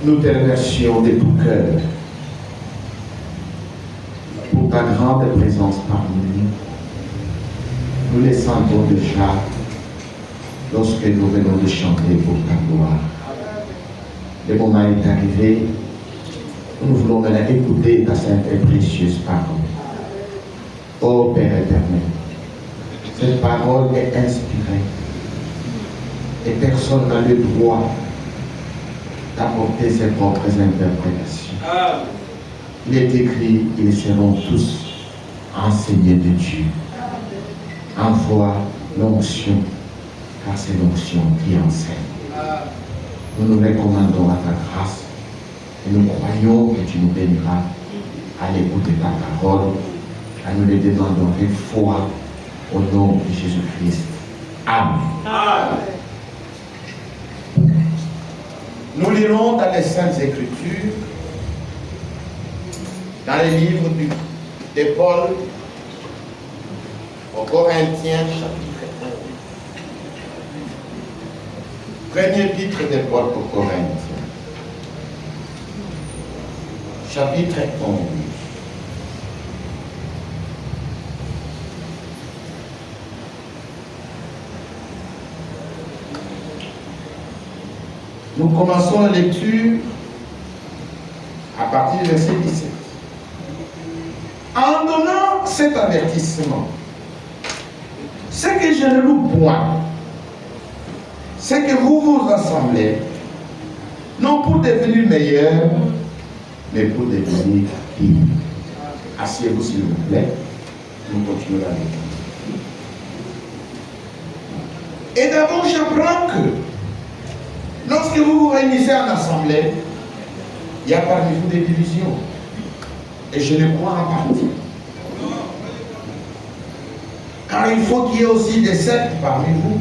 Nous te remercions de tout cœur pour ta grande présence parmi nous. Nous les sentons déjà lorsque nous venons de chanter pour ta gloire. Le moment est arrivé, nous voulons maintenant écouter ta sainte et précieuse parole. Ô Père éternel, cette parole est inspirée et personne n'a le droit d'apporter ses propres interprétations. Il est écrit, ils seront tous enseignés de Dieu. Envoie l'onction, car c'est l'onction qui enseigne. Nous nous recommandons à ta grâce et nous croyons que tu nous béniras à l'écoute de ta parole. Et nous le demandons avec foi au nom de Jésus-Christ. Amen. Nous lirons dans les Saintes Écritures, dans les livres de Paul aux Corinthiens, chapitre 1. Premier épître de Paul aux Corinthiens, chapitre 11. Nous commençons la lecture à partir du verset 17. En donnant cet avertissement, c'est que je ne loue point, c'est que vous vous rassemblez, non pour devenir meilleur, mais pour devenir pire. Asseyez-vous s'il vous plaît, nous continuons la lecture. Et d'abord, j'apprends que lorsque vous vous réunissez en assemblée, il y a parmi vous des divisions. Et je le crois en partie. Car il faut qu'il y ait aussi des sectes parmi vous,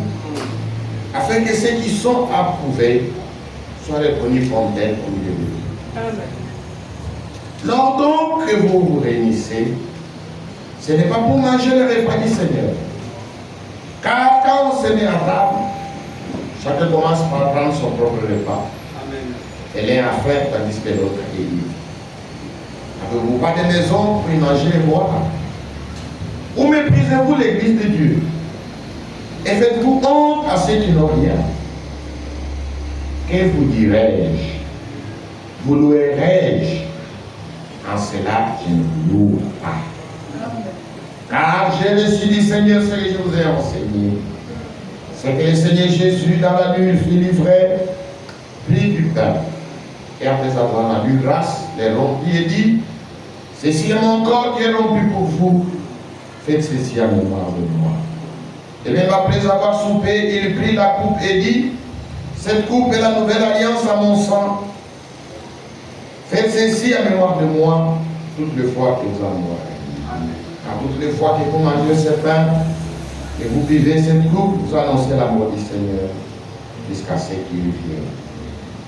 afin que ceux qui sont approuvés soient reconnus comme tels au milieu de vous. Lors donc que vous vous réunissez, ce n'est pas pour manger le repas du Seigneur. Car quand on se met à table, chacun commence par prendre son propre repas. Et l'un a faim tandis que l'autre est libre. N'avez-vous pas de maison pour y manger et boire? Ou méprisez-vous l'église de Dieu? Et faites-vous honte à ceux qui n'ont rien? Que vous dirai-je? Vous louerai-je? En cela, je ne vous loue pas. Car j'ai reçu du Seigneur ce que je vous ai enseigné. C'est que le Seigneur Jésus, dans la nuit, il fut livré, prit du pain. Et après avoir rendu grâce, les rompit et dit: ceci est mon corps qui est rompu pour vous. Faites ceci à mémoire de moi. Et même après avoir soupé, il prit la coupe et dit: cette coupe est la nouvelle alliance à mon sang. Faites ceci à mémoire de moi toutes les fois que vous en boirez. Car toutes les fois que vous mangez ce pain et vous buvez cette coupe, vous annoncez la mort du Seigneur jusqu'à ce qu'il vienne.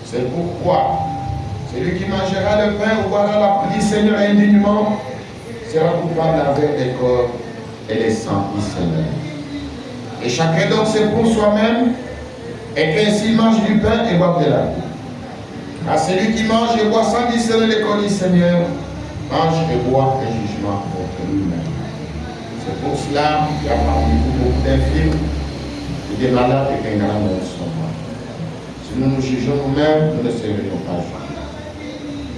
C'est pourquoi celui qui mangera le pain ou boira la coupe du Seigneur indignement sera coupable avec les corps et les sangs du Seigneur. Et chacun donc c'est pour soi-même, et qu'ainsi mange du pain et boive de la coupe. Car celui qui mange et boit sans discerner les corps du Seigneur mange et boit un jugement contre lui-même. C'est pour cela qu'il y a parmi vous beaucoup d'infirmes et des malades et qu'un grand nombre sont morts. Si nous nous jugeons nous-mêmes, nous ne serions pas jugés.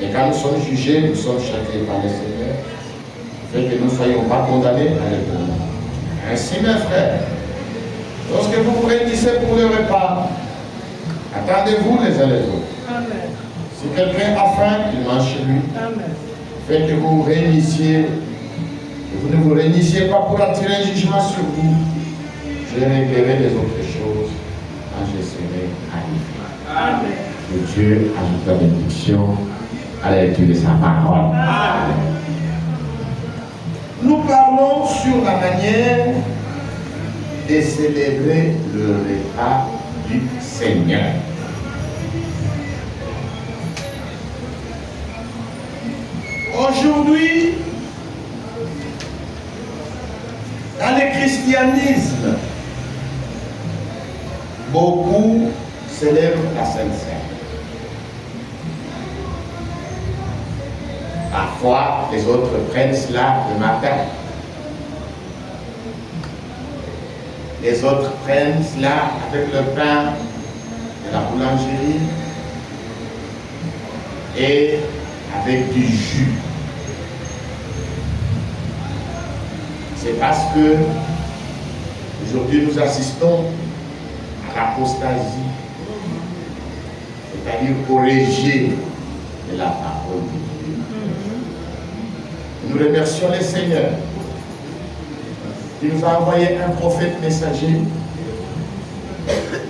Et quand nous sommes jugés, nous sommes châtiés par le Seigneur, afin que nous ne soyons pas condamnés à l'éternel. Ainsi, mes frères, lorsque vous vous réunissez pour le repas, attendez-vous les uns les autres. Amen. Si quelqu'un a faim, il mange chez lui. Amen. Faites que vous vous réunissiez. Que vous ne vous réunissiez pas pour attirer un jugement sur vous. Je réglerai les autres choses quand je serai arrivé. Amen. Que Dieu ajoute la bénédiction à la lecture de sa parole. Amen. Nous parlons sur la manière de célébrer le repas du Seigneur. Aujourd'hui, dans le christianisme, beaucoup célèbrent la Sainte Seine. Parfois, les autres prennent cela le matin. Les autres prennent cela avec le pain de la boulangerie et avec du jus. C'est parce que aujourd'hui nous assistons à l'apostasie, c'est-à-dire au rejet de la parole de Dieu. Nous remercions le Seigneur qui nous a envoyé un prophète messager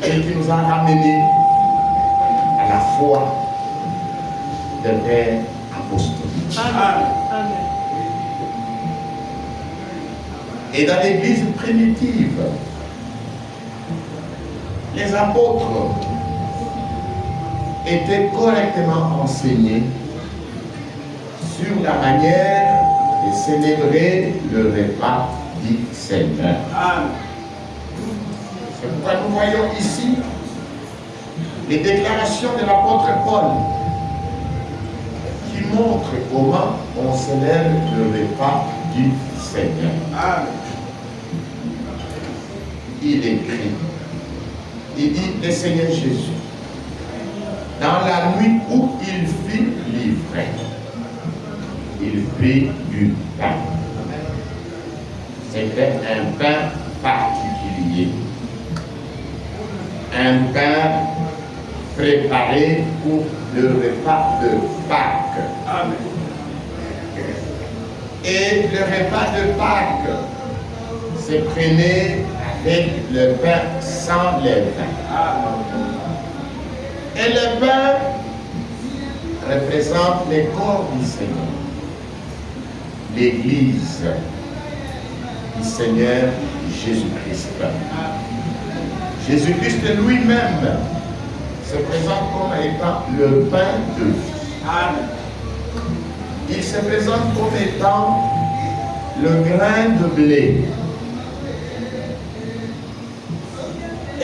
et qui nous a ramenés à la foi de père apostolique. Amen. Et dans l'église primitive, les apôtres étaient correctement enseignés sur la manière de célébrer le repas du Seigneur. C'est pourquoi nous voyons ici les déclarations de l'apôtre Paul qui montrent comment on célèbre le repas du Seigneur. Il écrit, il dit, le Seigneur Jésus, dans la nuit où il fut livré, il prit du pain. C'était un pain particulier, un pain préparé pour le repas de Pâques. Amen. Et le repas de Pâques se prenait avec le pain sans levain. Et le pain représente le corps du Seigneur, l'Église du Seigneur Jésus-Christ. Jésus-Christ lui-même se présente comme étant le pain de vie. Il se présente comme étant le grain de blé.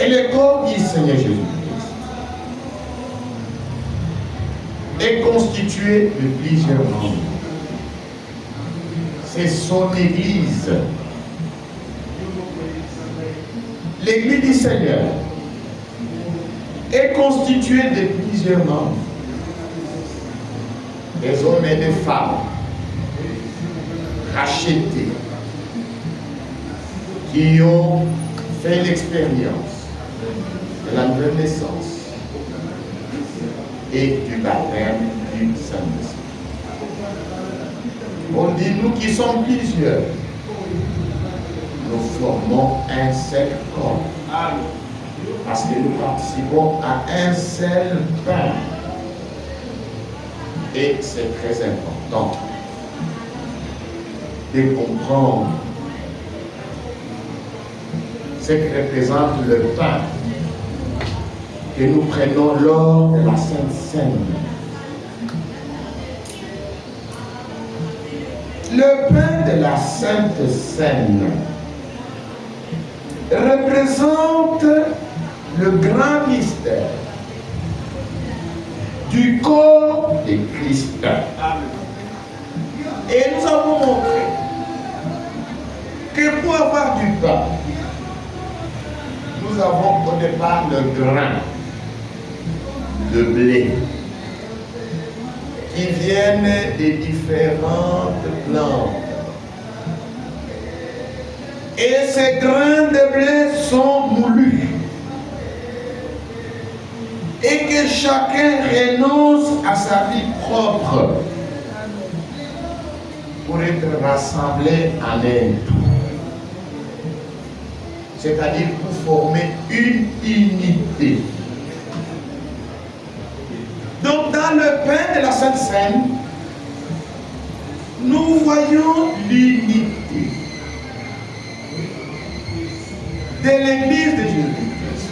Et le corps du Seigneur Jésus-Christ est constitué de plusieurs membres. C'est son Église. L'Église du Seigneur est constituée de plusieurs membres. Des hommes et des femmes rachetés qui ont fait l'expérience de la nouvelle naissance et du baptême du Saint-Esprit. On dit, nous qui sommes plusieurs, nous formons un seul corps. Parce que nous participons à un seul pain. Et c'est très important de comprendre ce que représente le pain que nous prenons lors de la Sainte Seine. Le pain de la Sainte Seine représente le grand mystère du corps de Christ. Et nous avons montré que pour avoir du pain, nous avons au départ le grain de blé qui viennent des différentes plantes. Et ces grains de blé sont moulus. Et que chacun renonce à sa vie propre pour être rassemblé en un tout. C'est-à-dire pour former une unité. Donc dans le pain de la Sainte Seine, nous voyons l'unité de l'Église de Jésus-Christ,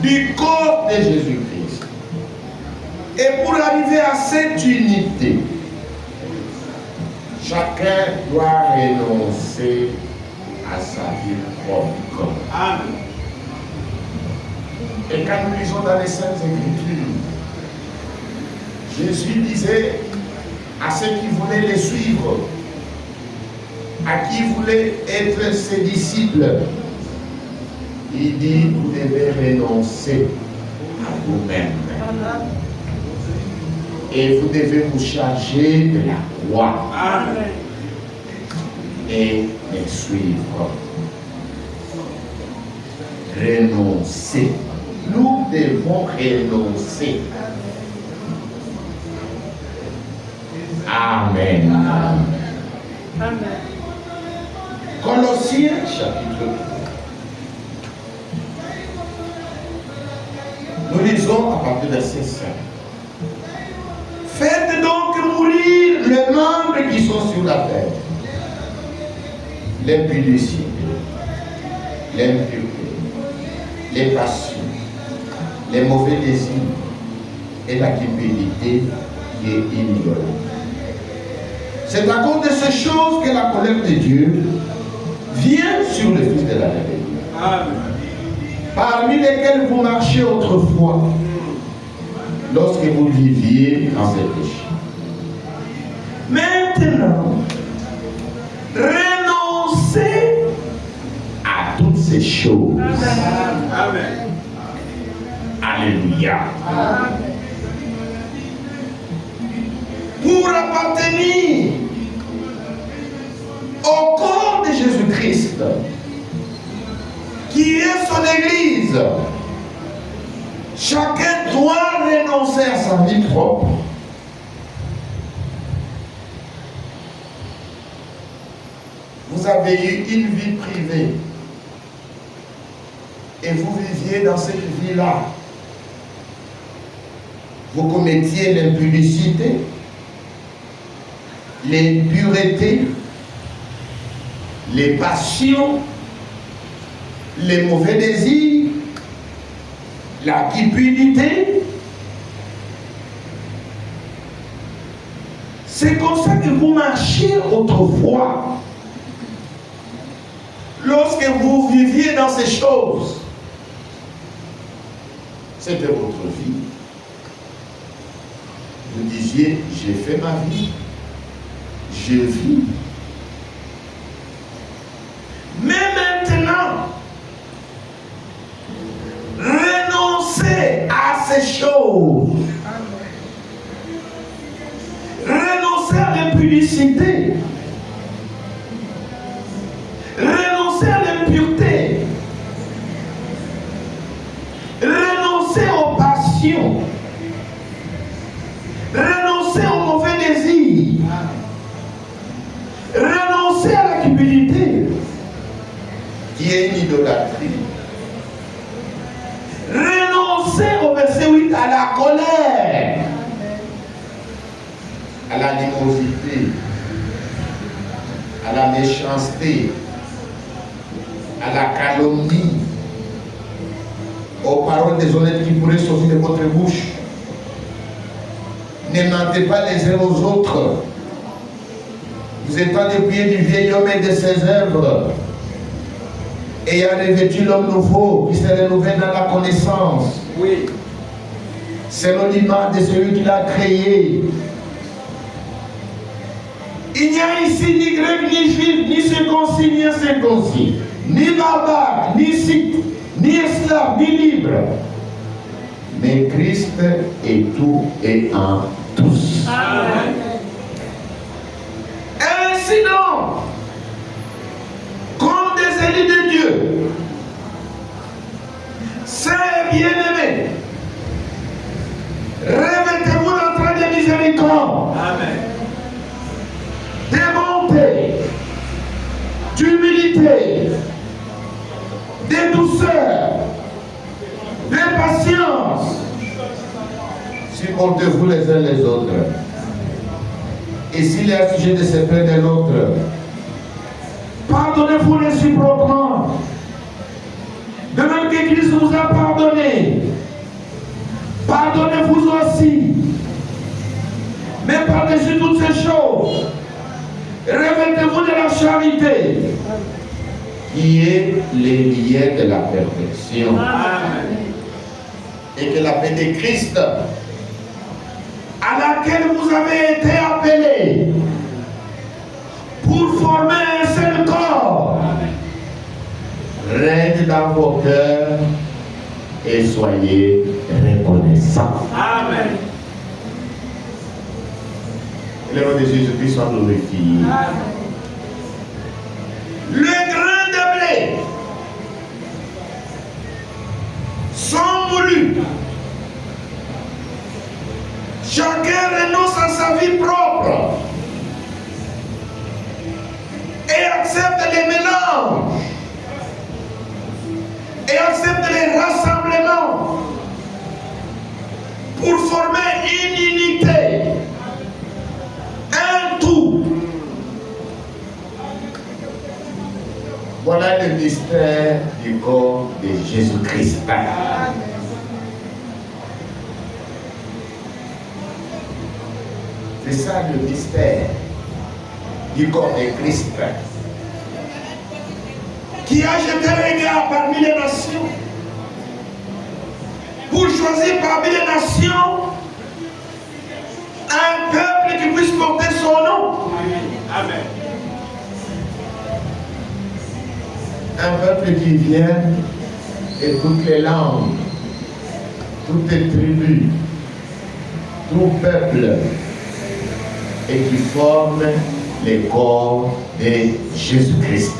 du corps de Jésus-Christ. Et pour arriver à cette unité, chacun doit renoncer à sa vie propre. Amen. Et quand nous lisons dans les Saintes Écritures, Jésus disait à ceux qui voulaient les suivre, à qui voulaient être ses disciples. Il dit, vous devez renoncer à vous-même. Et vous devez vous charger de la croix. Amen. Et les suivre. Renoncer. Nous devons renoncer. Amen. Amen. Colossiens chapitre 2. Nous lisons à partir de verset 5. Faites donc mourir les membres qui sont sur la terre. L'impudicité, l'impureté, les passions, les mauvais désirs et la cupidité qui est inodore. C'est à cause de ces choses que la colère de Dieu vient sur le Fils de la rébellion. Parmi lesquels vous marchiez autrefois, lorsque vous viviez dans ces péchés. Maintenant, renoncez à toutes ces choses. Amen. Alléluia. Amen. Pour appartenir au corps de Jésus-Christ, qui est son Église, chacun doit renoncer à sa vie propre. Vous avez eu une vie privée et vous viviez dans cette vie-là. Vous commettiez l'impudicité, l'impureté, les passions, les mauvais désirs, la cupidité. C'est comme ça que vous marchiez autrefois. Lorsque vous viviez dans ces choses, c'était votre vie. Vous disiez, j'ai fait ma vie, je vis. Mais maintenant, renoncez à ces choses. Renoncez à l'impudicité. Renoncez à l'impureté. Renoncez aux passions. Renoncez aux mauvais désirs. Renoncez à la cupidité, qui est une idolâtrie. Renoncez au verset 8 à la colère, à l'animosité, à la méchanceté, à la calomnie, aux paroles déshonnêtes qui pourraient sortir de votre bouche. Ne mentez pas les uns aux autres. Vous êtes pas dépouillés du vieil homme et de ses œuvres, ayant revêtu l'homme nouveau qui se renouvelle dans la connaissance. Oui. Selon l'image de celui qui l'a créé. Il n'y a ici ni grec, ni juif, ni circoncis, ni incirconcis, ni barbare, ni scythe, ni esclave, ni libre. Mais Christ est tout et en tous. Amen. Ainsi donc, comme des élus de Dieu, sœurs bien-aimés, revêtez-vous d'entrain de miséricorde, de bonté, d'humilité, de douceur, de patience. Supportez-vous les uns les autres. Et s'il est un sujet de se plaindre de l'autre, pardonnez-vous réciproquement. De même que Christ vous a pardonné, pardonnez-vous aussi. Mais par-dessus toutes ces choses, revêtez-vous de la charité, qui est les liens de la perfection. Amen. Et que la paix de Christ, à laquelle vous avez été appelés pour former un seul corps, règne dans vos cœurs et soyez reconnaissants. Amen. Le nom de Jésus-Christ soit glorifié. Le grain de blé sont moulus. Chacun renonce à sa vie propre et accepte les mélanges et accepte les rassemblements pour former une unité, un tout. Voilà le mystère du corps de Jésus-Christ. C'est ça le mystère du corps de Christ, qui a jeté un regard parmi les nations pour choisir parmi les nations un peuple qui puisse porter son nom. Amen. Un peuple qui vient de toutes les langues, toutes les tribus, tout peuple, et qui forme le corps de Jésus-Christ.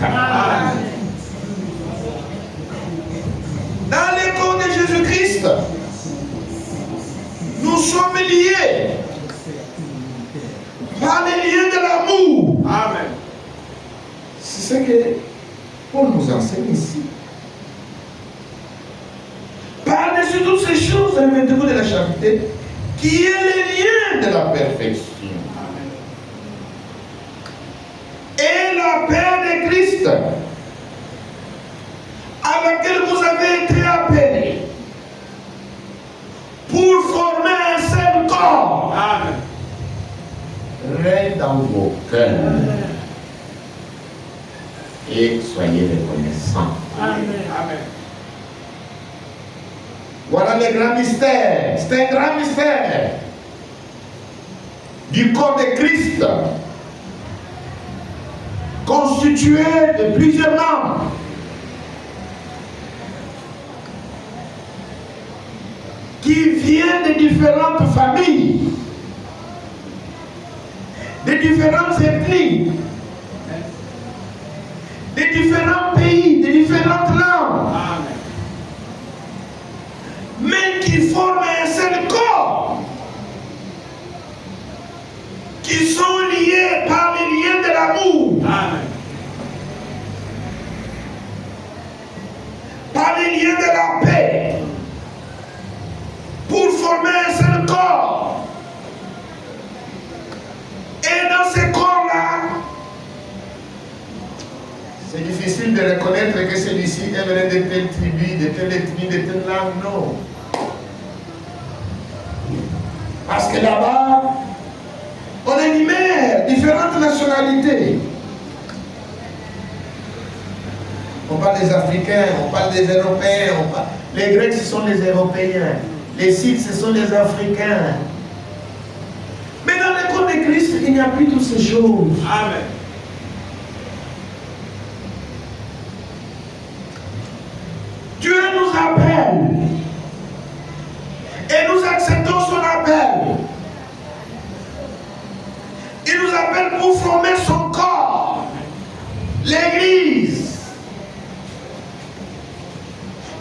Dans le corps de Jésus-Christ, nous sommes liés par les liens de l'amour. Amen. C'est ce que Paul nous enseigne ici. Par-dessus toutes ces choses, revêtez-vous de la charité, qui est le lien de la perfection. Et la paix de Christ, à laquelle vous avez été appelés, pour former un seul corps. Amen. Règne dans vos cœurs. Et soyez reconnaissants. Amen. Amen. Voilà le grand mystère. C'est un grand mystère du corps de Christ, constitué de plusieurs membres. Qui viennent de différentes familles, de différentes ethnies, de différents pays, de différentes langues. Amen. Mais qui forment un seul corps, qui sont liés par les liens de l'amour. Amen. Par les liens de la paix, pour former un seul corps. Et dans ce corps-là, c'est difficile de reconnaître que celui-ci aimerait de telle tribu, de telle ethnie, de telle langue, non. Parce que là-bas, on énumère différentes nationalités. On parle des Africains, on parle des Européens, les Grecs, ce sont les Européens. Les Sikhs, ce sont les Africains. Mais dans le corps de Christ, il n'y a plus toutes ces choses. Amen. Dieu nous appelle. Et nous acceptons son appel. Il nous appelle pour former son corps. L'Église.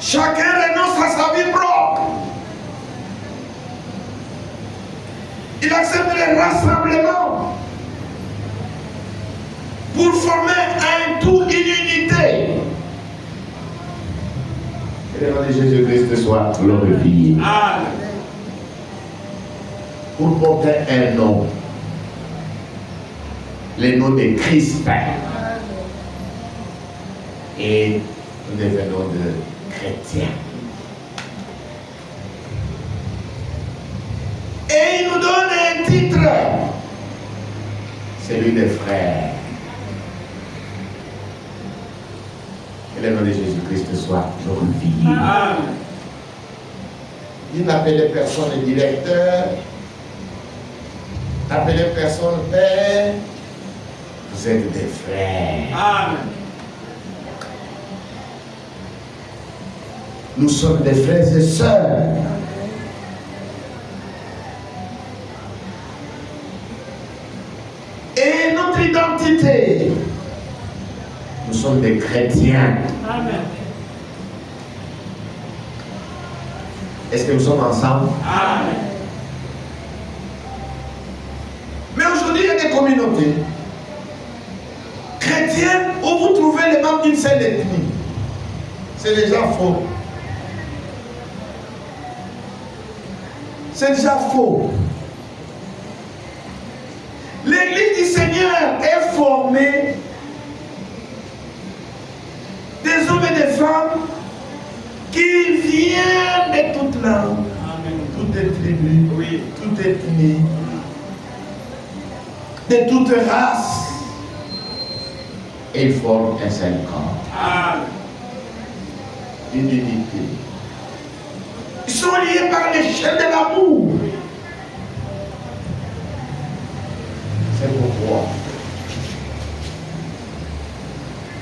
Chacun renonce à sa vie propre. Il accepte les rassemblements pour former un tout, une unité. Que le nom de Jésus-Christ soit glorifié. Pour porter un nom, le nom de Christ. Et nous devenons de chrétiens. Et il nous donne un titre, celui des frères. Que le nom de Jésus-Christ soit glorifié. Il n'appelle personne directeur, Appelez personne père. Vous êtes des frères. Amen. Nous sommes des frères et sœurs. Et notre identité, nous sommes des chrétiens. Amen. Est-ce que nous sommes ensemble? Amen. Mais aujourd'hui, il y a des communautés chrétiennes où vous trouvez les membres d'une seule ethnie. C'est déjà faux. C'est déjà faux. L'église du Seigneur est formée des hommes et des femmes qui viennent de toute langue, toutes les tribus, Oui. toute ethnie, de toute race. Et ils forment un seul corps. Amen. Une unité. Ils sont liés par les chaînes de l'amour. C'est pourquoi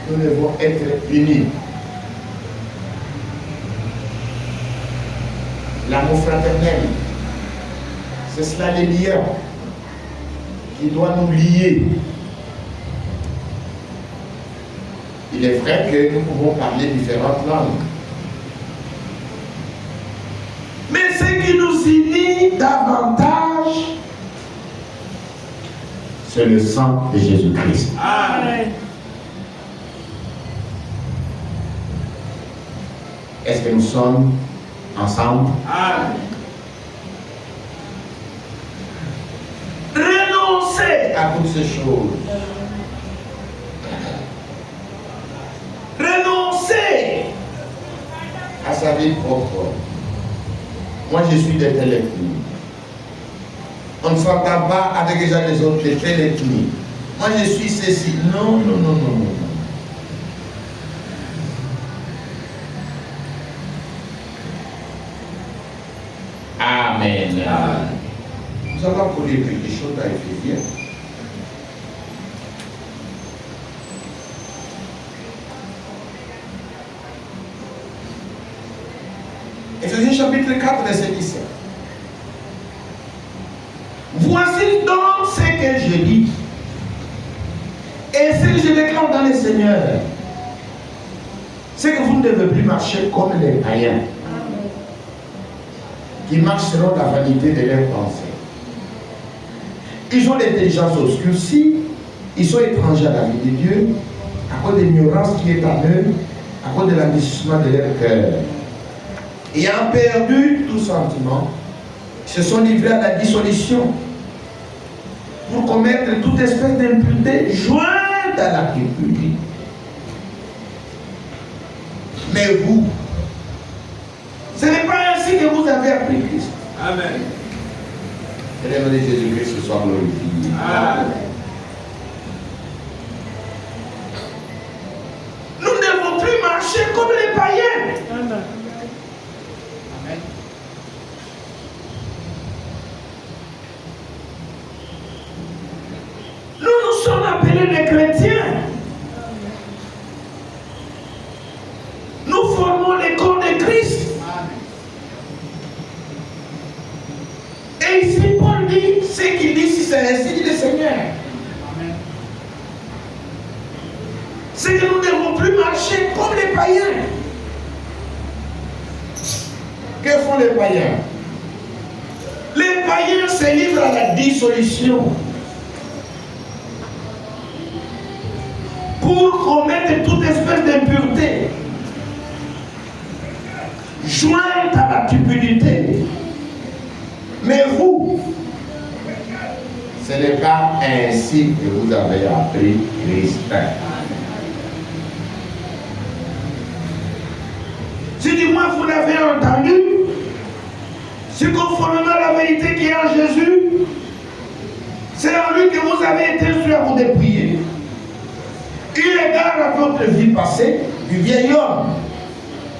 nous devons être unis. L'amour fraternel, c'est cela les liens qui doit nous lier. Il est vrai que nous pouvons parler différentes langues. Mais ce qui nous unit davantage, c'est le sang de Jésus-Christ. Amen. Est-ce que nous sommes ensemble? Amen. Renoncer à toutes ces choses. Renoncer à sa vie propre. Moi, je suis de telle ethnie. On ne s'entend pas avec les gens des autres de telle ethnie. Moi, je suis ceci. Non, non, non, non, non. Amen. Amen. Nous allons lire quelque chose à Éphésiens. Éphésiens chapitre 4, verset 17. Voici donc ce que je dis. Et ce que je déclare dans les Seigneurs. C'est que vous ne devez plus marcher comme les païens. Qui marchent selon la vanité de leurs pensées. Ils ont l'intelligence obscurcie, ils sont étrangers à la vie de Dieu, à cause de l'ignorance qui est en eux, à cause de l'endurcissement de leur cœur. Ayant perdu tout sentiment, ils se sont livrés à la dissolution pour commettre toute espèce d'impureté jointe à la cupidité. Mais vous, ce n'est pas ainsi que vous avez appris Christ. Amen. Que le nom de Jésus-Christ soit glorifié. Amen. Nous ne devons plus marcher comme les païens. Amen. Nous sommes appelés des chrétiens. Nous formons les corps de Christ. Et ici, Paul dit, ce qu'il dit, si c'est ainsi, dit le Seigneur. C'est que nous ne devons plus marcher comme les païens. Que font les païens? Les païens se livrent à la dissolution pour commettre toute espèce d'impureté jointe à la cupidité. Mais vous, ce n'est pas ainsi que vous avez appris Christ. Si du moins vous l'avez entendu, c'est conformément à la vérité qui est en Jésus, c'est en lui que vous avez été instruits à vous dépouiller. Il égale à votre vie passée du vieil homme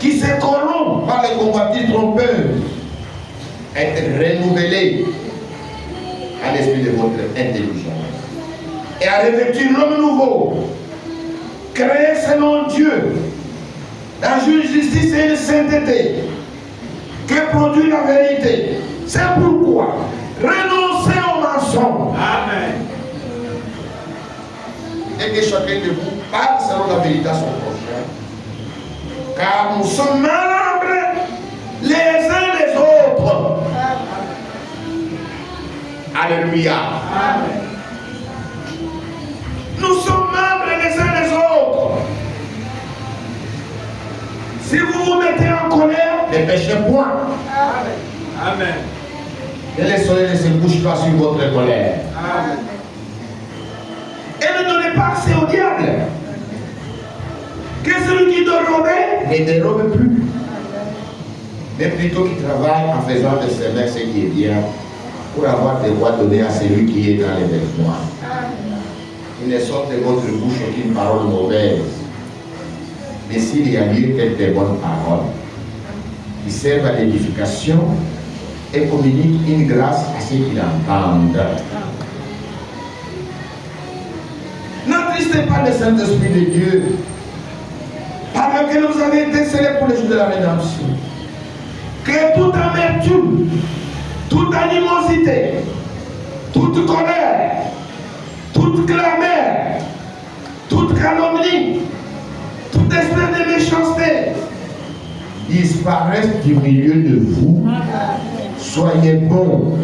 qui se corrompt par les convoitises trompeuses, être renouvelé à l'esprit de votre intelligence et à revêtir l'homme nouveau, créé selon Dieu, dans une justice et une sainteté, que produit la vérité. C'est pourquoi renoncez au mensonge. Amen. Et que chacun de vous parle selon la vérité à son prochain. Car nous sommes membres les uns des autres. Alléluia. Amen. Nous sommes membres les uns des autres. Si vous vous mettez en colère, ne péchez point. Amen. Amen. Et le soleil ne se couche pas sur votre colère. Amen. Et ne donnez pas accès au diable. Que celui qui doit rober ne dérobe plus. Mais plutôt qu'il travaille en faisant de ses mains ce qui est bien, pour avoir des droits donnés à celui qui est dans les besoins. Il ne sort de votre bouche aucune parole mauvaise. Mais s'il y a lieu quelques bonnes paroles qui servent à l'édification et communiquent une grâce à ceux qui l'entendent. N'attristez pas le Saint-Esprit de Dieu, par lequel vous avez été scellés pour les jours de la rédemption. Que toute amertume, toute animosité, toute colère, toute clameur, toute calomnie, tout esprit de méchanceté disparaissent du milieu de vous. Soyez bons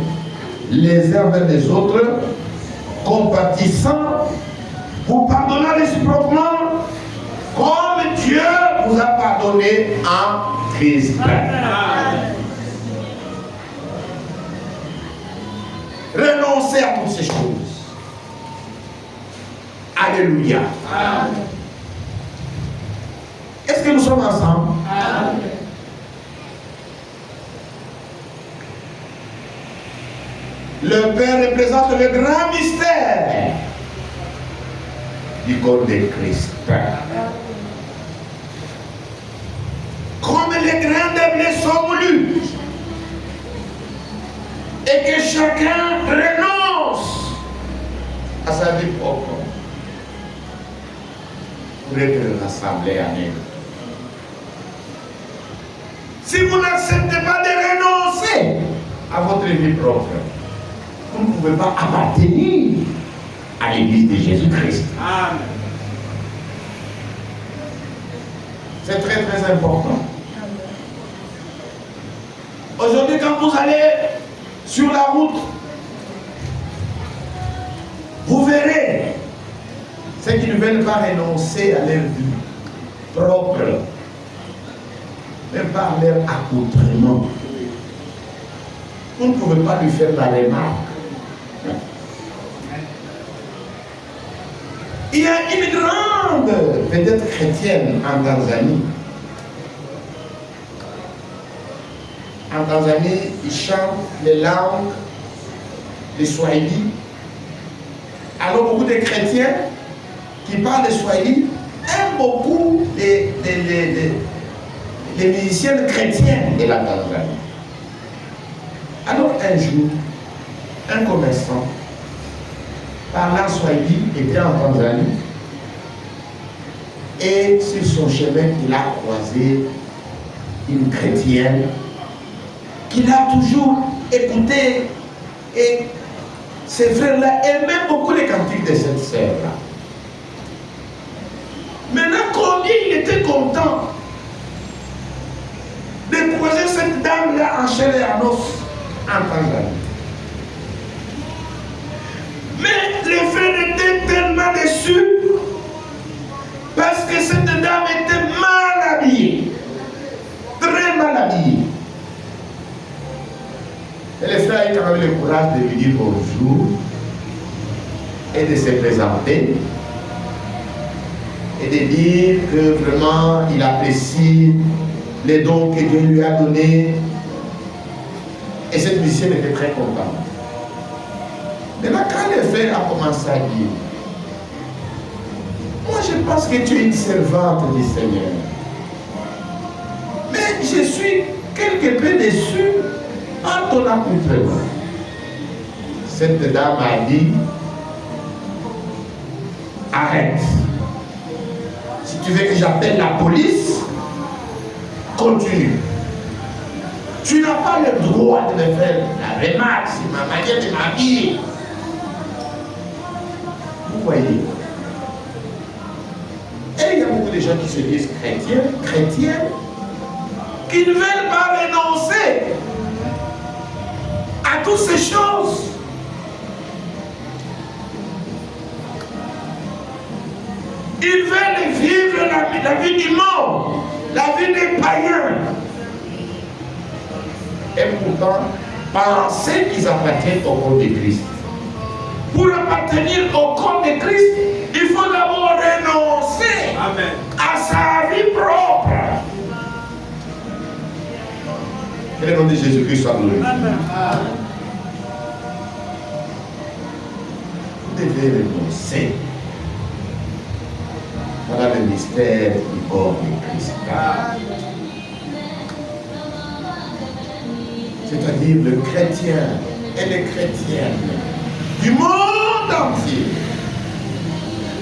les uns vers les autres, compatissants, vous pardonnant réciproquement, comme Dieu vous a pardonné en Christ. Renoncez à toutes ces choses. Alléluia. Amen. Est-ce que nous sommes ensemble? Amen. Le Père représente le grand mystère du corps de Christ. Comme les grains de blé sont moulus et que chacun renonce à sa vie propre pour être rassemblé en elle. Si vous n'acceptez pas de renoncer à votre vie propre, vous ne pouvez pas appartenir à l'église de Jésus-Christ. Amen. C'est très très important. Aujourd'hui, quand vous allez sur la route, vous verrez ceux qui ne veulent pas renoncer à leur vie propre, même pas à leur accoutrement. Vous ne pouvez pas lui faire la remarque. Il y a une grande vedette chrétienne en Tanzanie. En Tanzanie, ils chantent les langues, les Swahili. Alors beaucoup de chrétiens qui parlent de Swahili aiment beaucoup les musiciens chrétiens de la Tanzanie. Alors un jour, un commerçant parlant Swahili était en Tanzanie et sur son chemin il a croisé une chrétienne qu'il a toujours écouté, et ces frères-là aimaient beaucoup les cantiques de cette sœur-là. Maintenant, combien il était content de croiser cette dame-là en chair et en os en Tanzanie. Mais les frères étaient tellement déçus parce que cette dame était mal habillée, très mal habillée. Et les frères ont quand même le courage de lui dire bonjour et de se présenter et de dire que vraiment il apprécie les dons que Dieu lui a donnés. Et cette musicienne était très contente. Maintenant, quand le frère a commencé à dire, moi je pense que tu es une servante du Seigneur, mais je suis quelque peu déçu par ton accoutrement. cette dame a dit, arrête. Si tu veux que j'appelle la police, continue. Tu n'as pas le droit de me faire la remarque, c'est ma manière de m'habiller. Vous voyez. Et il y a beaucoup de gens qui se disent chrétiennes, qui ne veulent pas renoncer à toutes ces choses. Ils veulent vivre la vie du monde, la vie des païens. Et pourtant, penser qu'ils appartiennent au corps de Christ. Pour appartenir au corps de Christ, il faut d'abord renoncer à sa vie propre. Que le nom de Jésus-Christ soit glorifié. Vous devez renoncer. Voilà le mystère du corps de Christ. C'est-à-dire le chrétien et les chrétiennes du monde entier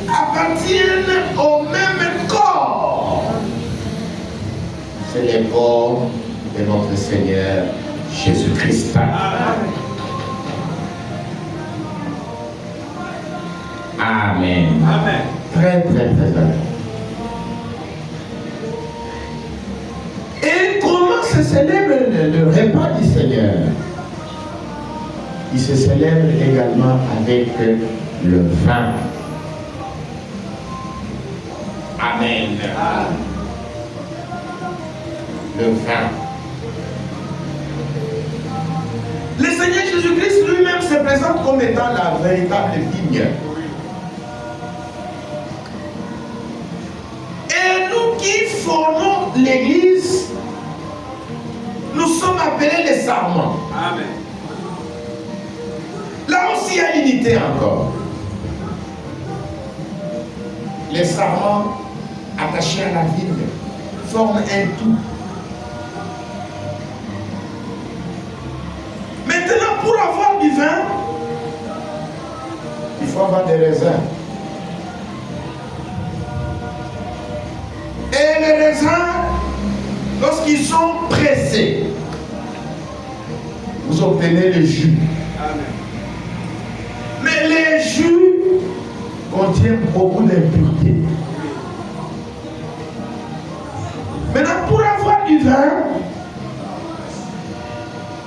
appartiennent au même corps. C'est le corps de notre Seigneur Jésus-Christ. Amen. Amen. Très, très, très important. Et comment se célèbre le repas du Seigneur? Il se célèbre également avec le vin. Amen. Le vin. Le Seigneur Jésus-Christ lui-même se présente comme étant la véritable vigne. Et nous qui formons l'Église, nous sommes appelés les sarments. Amen. Là aussi, il y a l'unité encore. Les sarments attachés à la vigne forment un tout. Maintenant, pour avoir du vin, il faut avoir des raisins. Et les raisins, lorsqu'ils sont pressés, vous obtenez le jus. Amen. Mais les jus contiennent beaucoup d'impuretés. Maintenant, pour avoir du vin,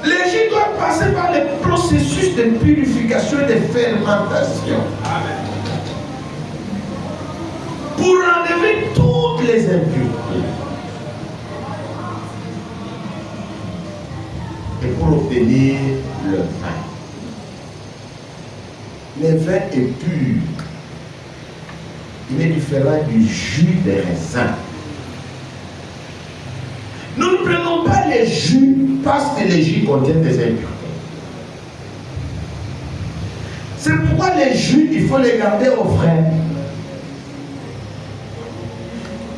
les jus doivent passer par le processus de purification et de fermentation. Amen. Pour enlever toutes les impuretés. Et pour obtenir le vin. Le vin est pur. Il est différent du jus de raisin. Nous ne prenons pas les jus parce que les jus contiennent des impuretés. C'est pourquoi les jus, il faut les garder au frais.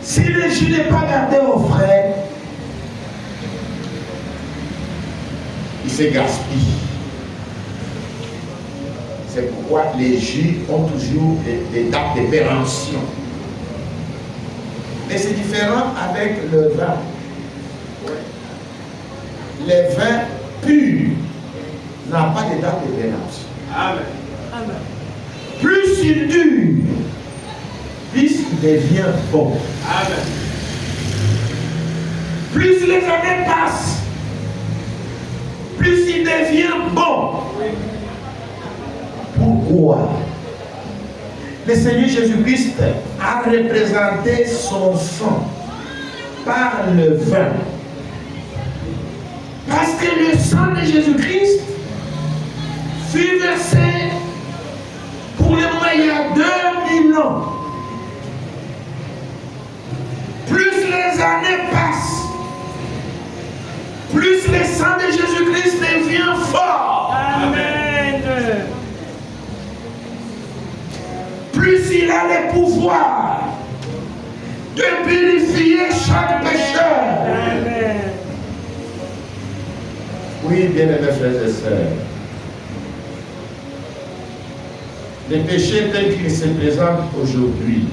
Si le jus n'est pas gardé au frais, il se gaspille. C'est pourquoi les jus ont toujours des dates de péremption. Mais c'est différent avec le vin. Le vin pur n'a pas de date de péremption. Amen. Amen. Plus il dure, plus il devient bon. Amen. Plus les années passent, plus il devient bon. Pourquoi? Le Seigneur Jésus-Christ a représenté son sang par le vin. Parce que le sang de Jésus-Christ fut versé pour le moment il y a 2000 ans. Plus les années passent, plus le sang de Jésus-Christ devient fort. Amen. Plus il a le pouvoir de purifier chaque pécheur. Amen. Oui, bien-aimés frères et sœurs, Les péchés tels qu'ils se présentent aujourd'hui,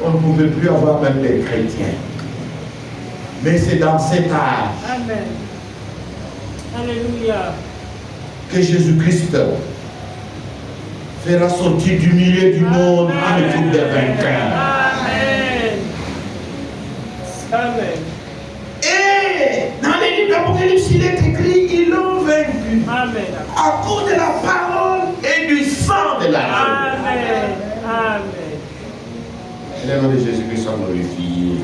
on ne pouvait plus avoir même des chrétiens. Mais c'est dans cet âge Amen. Alléluia. que Jésus-Christ fera sortir du milieu du monde un troupe des vainqueurs. Amen. Amen. Et dans les livres d'Apocalypse, il est écrit, ils l'ont vaincu. Amen. À cause de la parole et du sang de l'agneau. Amen. Amen. Et le nom de Jésus-Christ soit glorifié.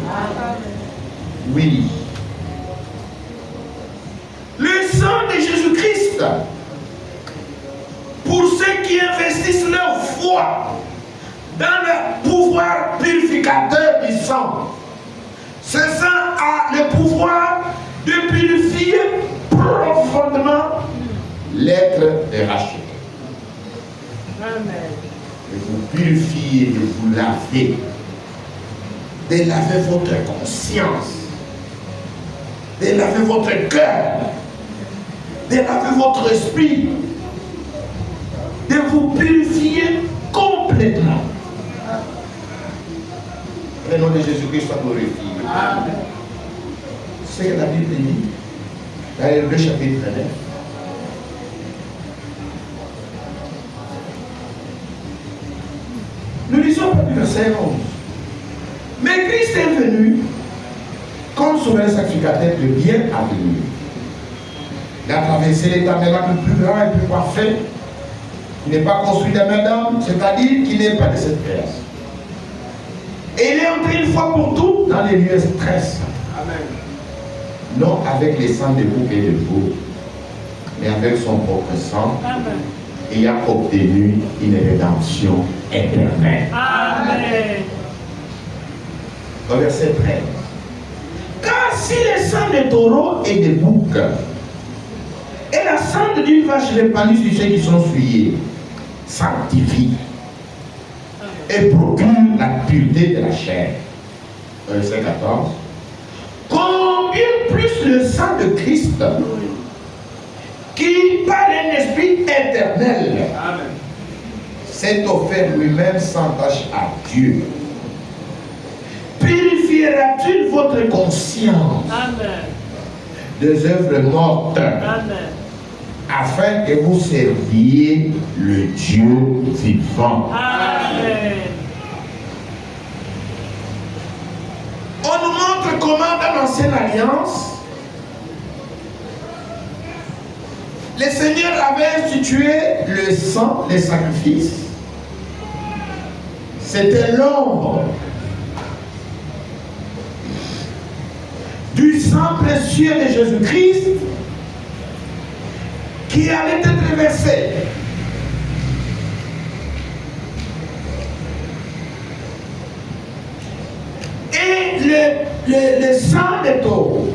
Oui. Le sang de Jésus-Christ, pour ceux qui investissent leur foi dans le pouvoir purificateur du sang, ce sang a le pouvoir de purifier profondément l'être de racheté. Amen. De vous purifier, de vous laver, de laver votre conscience, de laver votre cœur, de laver votre esprit, de vous purifier complètement. Le nom de Jésus-Christ soit glorifié. Amen. C'est ce que la Bible dit dans le chapitre 9. Nous lisons pas du verset 11. Mais Christ est venu comme souverain sacrificateur de bien à venir. Il a traversé les tabernacles le plus grand et le plus parfait, qui n'est pas construit de main d'homme, c'est-à-dire qui n'est pas de cette création. Et il est entré une fois pour toutes dans les lieux très saints. Amen. Non avec les sangs de bouc et de veau, mais avec son propre sang, Amen. ayant obtenu une rédemption éternelle. Amen. Au verset 13. Car si le sang de taureau et de bouc et la cendre d'une vache répandue sur ceux qui sont souillés sanctifie et procure la pureté de la chair. Verset 14. Combien plus le sang de Christ, qui par un esprit éternel s'est offert lui-même sans tâche à Dieu, purifiera-t-il votre conscience Amen. des œuvres mortes, Amen. afin que vous serviez le Dieu vivant? Amen. On nous montre comment dans l'ancienne alliance, le Seigneur avait institué le sang, les sacrifices. C'était l'ombre du sang précieux de Jésus-Christ qui allait être versé. Et le sang des taureaux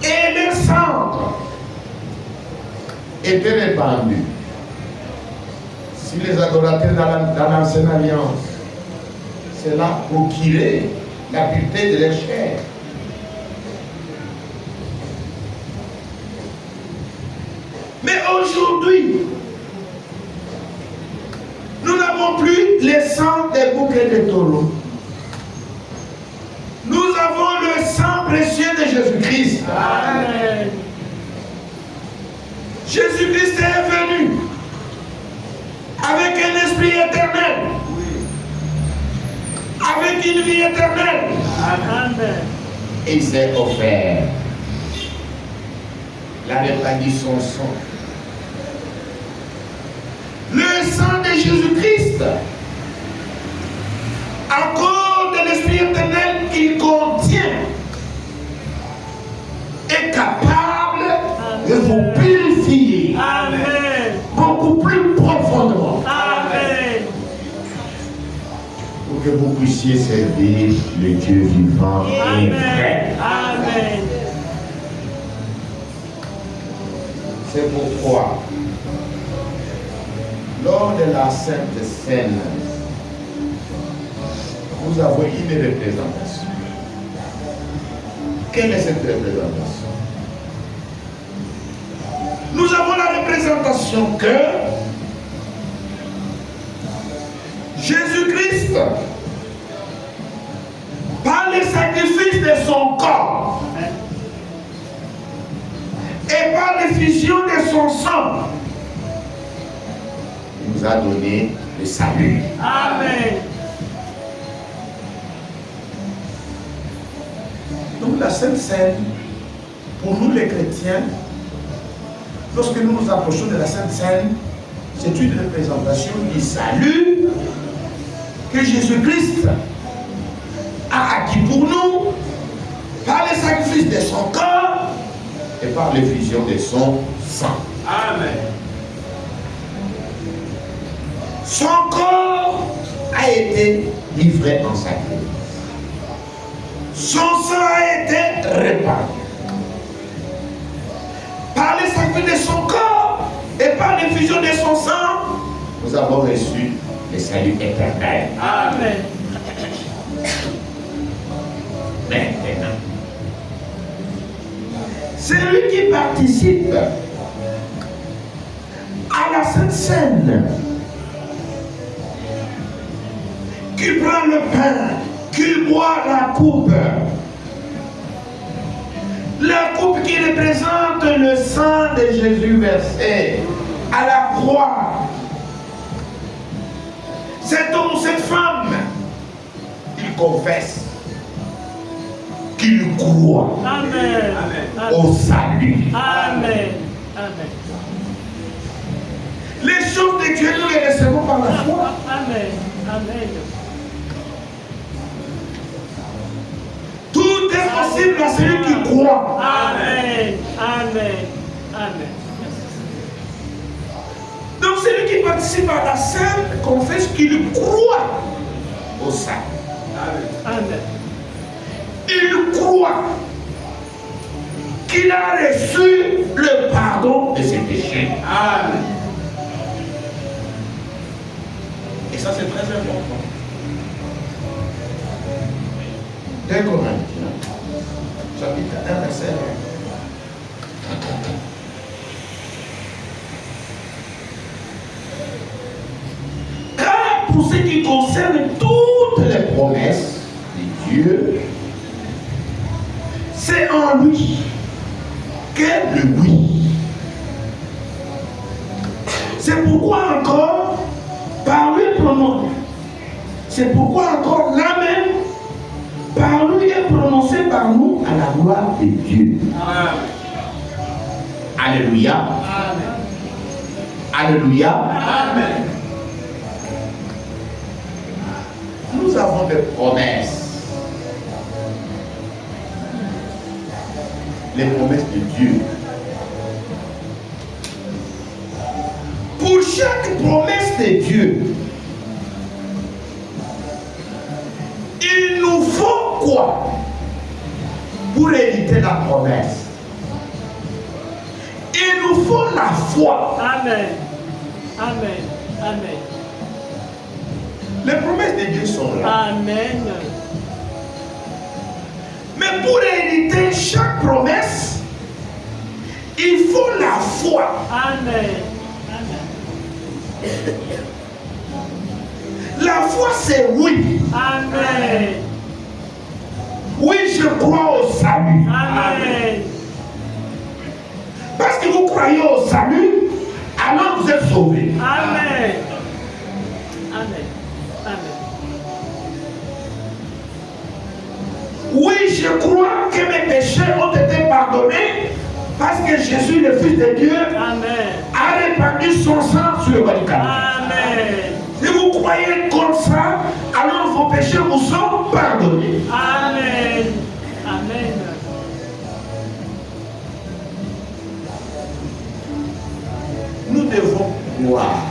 et le sang étaient répandus. Si les adorateurs dans l'ancienne alliance, cela procurait la pureté de leur chair. Mais aujourd'hui, nous n'avons plus le sang des boucs et des taureaux. Nous avons le sang précieux de Jésus-Christ. Amen. Jésus-Christ est venu avec un esprit éternel, avec une vie éternelle. Amen. Et il s'est offert la répandu son sang. Le sang de Jésus-Christ, à cause de l'esprit éternel qu'il contient, est capable de vous purifier. Amen. Beaucoup plus profondément. Amen. Pour que vous puissiez servir le Dieu vivant et vrai. Amen. C'est pourquoi, lors de la Sainte Seine, nous avons une représentation. Quelle est cette représentation? Nous avons la représentation que par le sacrifice de son corps et par l'effusion de son sang, il nous a donné le salut. Amen. Donc la Sainte Seine, pour nous les chrétiens, lorsque nous nous approchons de la Sainte Seine, c'est une représentation du salut que Jésus-Christ a acquis pour nous par le sacrifice de son corps et par l'effusion de son sang. Amen. Son corps a été livré en sacrifice. Son sang a été répandu. Par le sacrifice de son corps et par l'effusion de son sang, nous avons reçu le salut éternel. Amen. Maintenant, celui qui participe à la Sainte Seine, qui prend le pain, qui boit la coupe qui représente le sang de Jésus versé à la croix. Cet homme ou cette femme, il confesse qu'il croit Amen. au salut. Amen. Amen. Les choses de Dieu, nous les recevons par la foi. Amen. Amen. Tout est possible à celui qui croit. Amen. Amen. Amen. Donc celui qui participe à la scène confesse qu'il croit au salut. Amen. Il croit qu'il a reçu le pardon de ses péchés. Amen. Et ça, c'est très important. 2 Corinthiens, chapitre 1, verset 1. Car pour ce qui concerne toutes les promesses de Dieu, c'est en lui qu'est le oui. C'est pourquoi encore, par lui prononcé, c'est pourquoi encore l'amen, par lui est prononcé par nous à la gloire de Dieu. Amen. Alléluia. Amen. Alléluia. Amen. Nous avons des promesses. Les promesses de Dieu. Pour chaque promesse de Dieu, il nous faut quoi pour hériter la promesse? Il nous faut la foi. Amen. Amen. Amen. Les promesses de Dieu sont là. Amen. Mais pour hériter chaque promesse, il faut la foi. Amen. La foi, c'est oui. Amen. Oui, je crois au salut. Amen. Parce que vous croyez au salut, alors vous êtes sauvés. Amen. Amen. Amen. Oui, je crois que mes péchés ont été pardonnés parce que Jésus, le Fils de Dieu, Amen. a répandu son sang sur le barricade. Amen. Si vous croyez comme ça, alors vos péchés vous sont pardonnés. Amen. Amen. Nous devons croire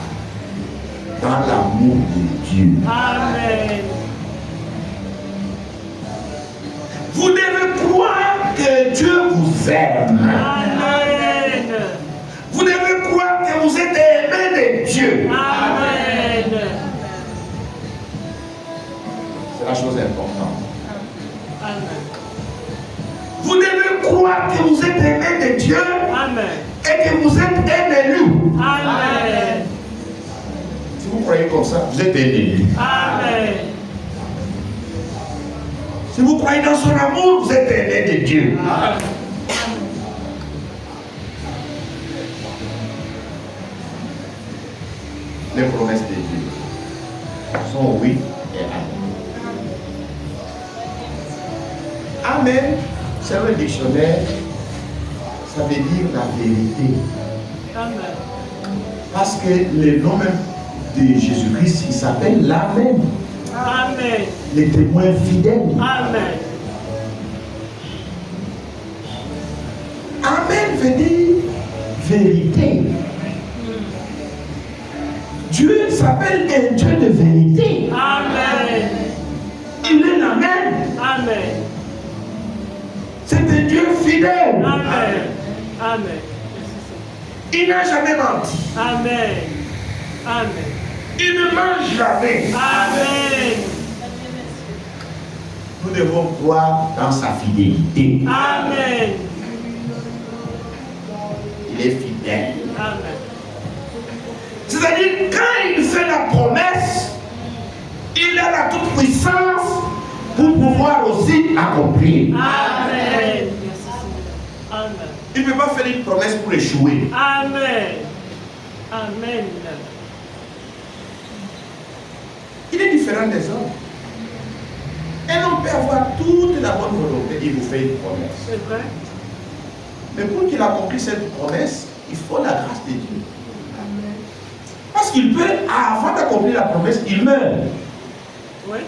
dans l'amour de Dieu. Amen. Vous devez croire que Dieu vous aime. Amen. Vous devez croire que vous êtes aimé de Dieu. Amen. C'est la chose importante. Amen. Vous devez croire que vous êtes aimé de Dieu Amen. et que vous êtes un élu. Amen. Si vous croyez comme ça, vous êtes un élu. Amen. Si vous croyez dans son amour, vous êtes aimé de Dieu. Les promesses de Dieu sont oui et amen. Amen, c'est le dictionnaire, ça veut dire la vérité. Amen. Parce que le nom même de Jésus-Christ, il s'appelle l'Amen. Amen. Les témoins fidèles. Amen. Amen veut dire vérité. Dieu s'appelle un Dieu de vérité. Amen. Il est l'Amen. Amen. C'est un Dieu fidèle. Amen. Amen. Il n'a jamais menti. Amen. Amen. Il ne ment jamais. Amen. Nous devons croire dans sa fidélité. Amen. Il est fidèle. Amen. C'est-à-dire, quand il fait la promesse, il a la toute-puissance pour pouvoir aussi accomplir. Amen. Amen. Il ne peut pas faire une promesse pour échouer. Amen. Amen. Il est différent des hommes. Un homme peut avoir toute la bonne volonté, il vous fait une promesse. C'est vrai? Mais pour qu'il accomplisse cette promesse, il faut la grâce de Dieu. Parce qu'il peut, avant d'accomplir la promesse, il meurt. Oui.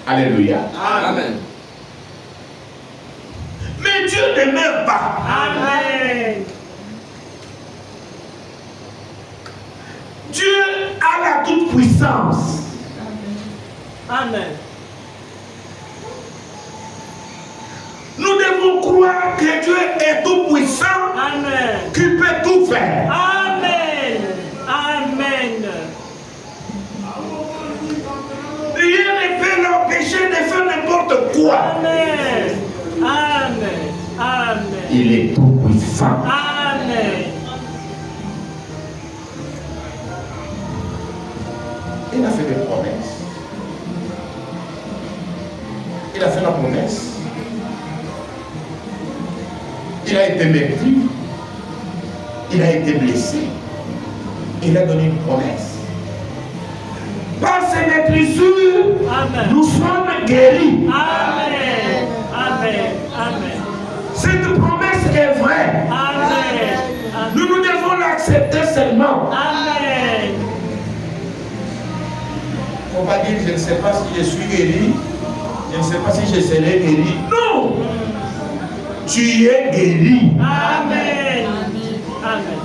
Alléluia. Amen. Mais Dieu ne meurt pas. Amen. Dieu a la toute-puissance. Amen. Nous devons croire que Dieu est tout-puissant, Amen. qu'il peut tout faire. Amen. Amen. Rien ne peut l'empêcher de faire n'importe quoi. Amen. Amen. Amen. Il est tout-puissant. Amen. Il a fait des promesses. Il a fait la promesse. Il a été meurtri. Il a été blessé. Il a donné une promesse. Par ses maîtrisures, Amen. nous sommes guéris. Amen. Amen. Amen. Cette promesse est vraie. Amen. Nous devons l'accepter seulement. Amen. Il ne faut pas dire je ne sais pas si je suis guéri. Je ne sais pas si je serai guéri. Non! Tu es guéri. Amen. Amen.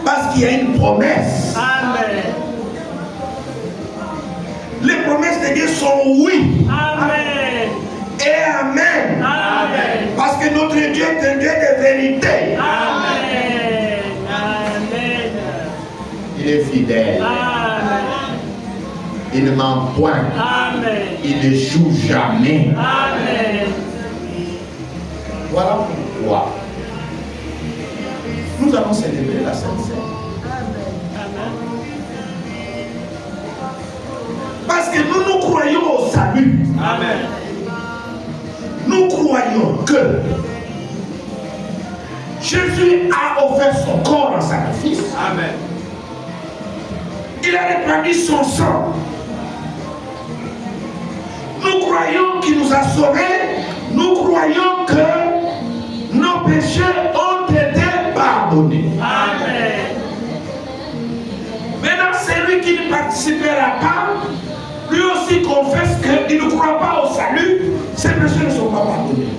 Parce qu'il y a une promesse. Amen. Les promesses de Dieu sont oui Amen. et amen. Amen. Parce que notre Dieu est un Dieu de vérité. Amen. Amen. Il est fidèle. Amen. Il ne ment point. Amen. Il ne joue jamais. Amen. Voilà pourquoi nous allons célébrer la Sainte Seine. Amen. Parce que nous croyons au salut. Amen. Nous croyons que Jésus a offert son corps en sacrifice. Amen. Il a répandu son sang. Nous croyons qu'il nous a sauvés. Nous croyons que nos péchés ont été pardonnés. Amen. Maintenant, celui qui ne participera pas, lui aussi confesse qu'il ne croit pas au salut, ses péchés ne sont pas pardonnés.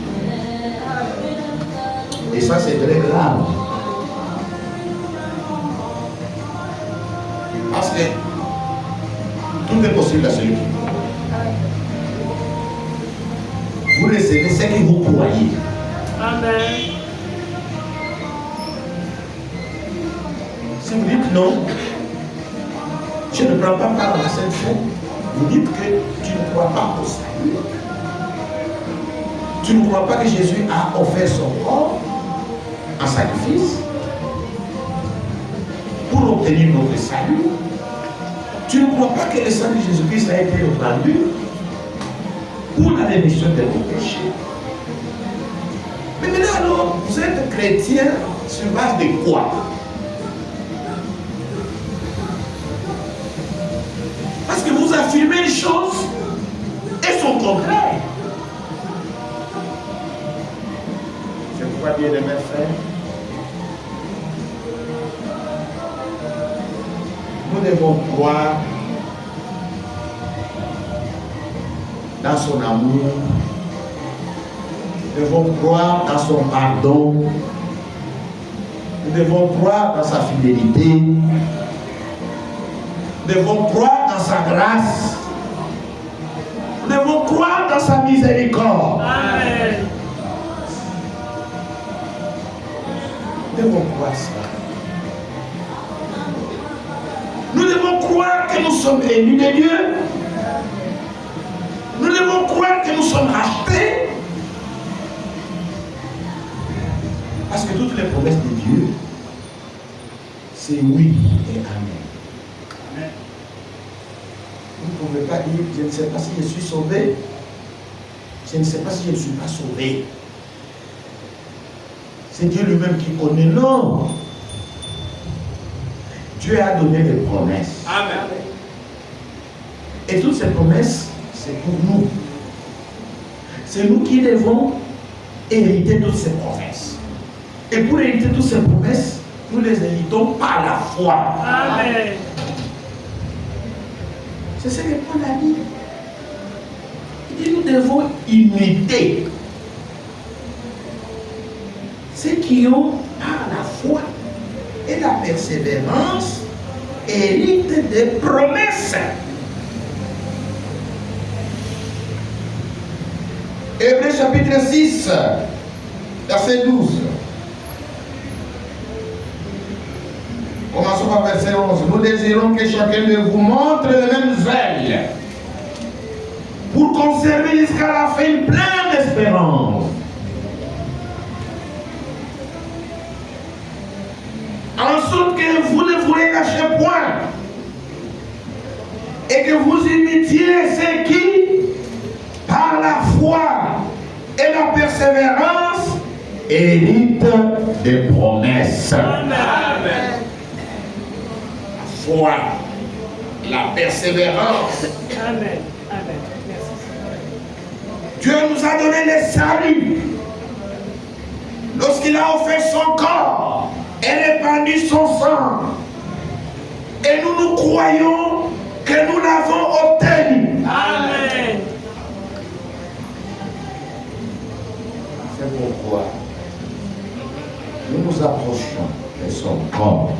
Et ça, c'est très grave. Parce que tout est possible à celui qui croit. Vous recevez ce que vous croyez. Amen. Si vous dites non, je ne prends pas part à la Sainte Fête, vous dites que tu ne crois pas au salut. Tu ne crois pas que Jésus a offert son corps en sacrifice pour obtenir notre salut. Tu ne crois pas que le sang de Jésus-Christ a été répandu. pour la rémission de vos péchés. Mais maintenant, alors, vous êtes chrétien sur base de quoi? Parce que vous affirmez une chose et son contraire. C'est pourquoi bien aimé frère, nous devons croire dans son amour, nous devons croire dans son pardon, nous devons croire dans sa fidélité, nous devons croire dans sa grâce, nous devons croire dans sa miséricorde. Amen. Nous devons croire ça. Nous devons croire que nous sommes élus de Dieu. Nous devons croire que nous sommes rachetés. Parce que toutes les promesses de Dieu, c'est oui et amen. Vous ne pouvez pas dire, je ne sais pas si je suis sauvé. Je ne sais pas si je ne suis pas sauvé. C'est Dieu lui-même qui connaît. Non. Dieu a donné des promesses. Amen. Et toutes ces promesses, c'est pour nous. C'est nous qui devons hériter toutes ces promesses. Et pour hériter toutes ces promesses, nous les héritons par la foi. Amen. C'est ce que Paul a dit. Il dit, nous devons imiter ceux qui ont, par la foi et la persévérance, héritent des promesses. Hébreux chapitre 6, verset 12. Commençons par verset 11. Nous désirons que chacun de vous montre le même zèle pour conserver jusqu'à la fin plein d'espérance. En sorte que vous ne vous relâchez point et que vous imitiez ceux qui, par la foi et la persévérance, héritent des promesses. Amen. La foi, la persévérance. Amen. Amen. Merci. Dieu nous a donné le salut lorsqu'il a offert son corps et répandu son sang. Et nous croyons que nous l'avons obtenu. Amen. C'est pourquoi nous nous approchons de son corps.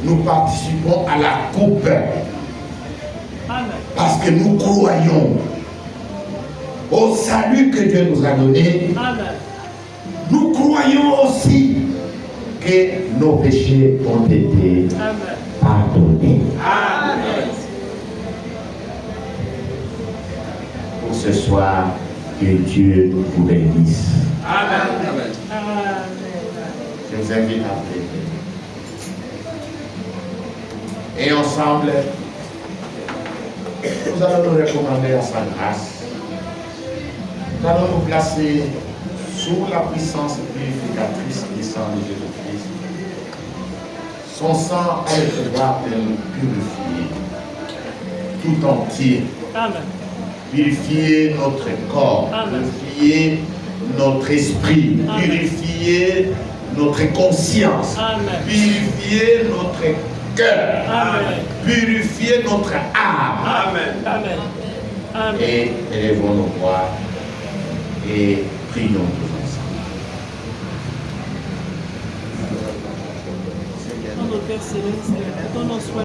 Nous participons à la coupe Amen. parce que nous croyons au salut que Dieu nous a donné. Amen. Nous croyons aussi que nos péchés ont été Amen. pardonnés. Amen. Pour ce soir, que Dieu vous bénisse. Amen. Amen. Je vous invite à prier. Et ensemble, nous allons nous recommander à sa grâce. Nous allons nous placer sous la puissance purificatrice du sang de Jésus-Christ. Son sang a le pouvoir de nous purifier tout entier. Amen. Purifier notre corps, Amen. purifier notre esprit, Amen. purifier notre conscience, Amen. purifier notre cœur, Amen. purifier notre âme. Amen. Amen. Amen. Et élevons nos voix et prions tous ensemble. Notre Père Céleste, ton nom soit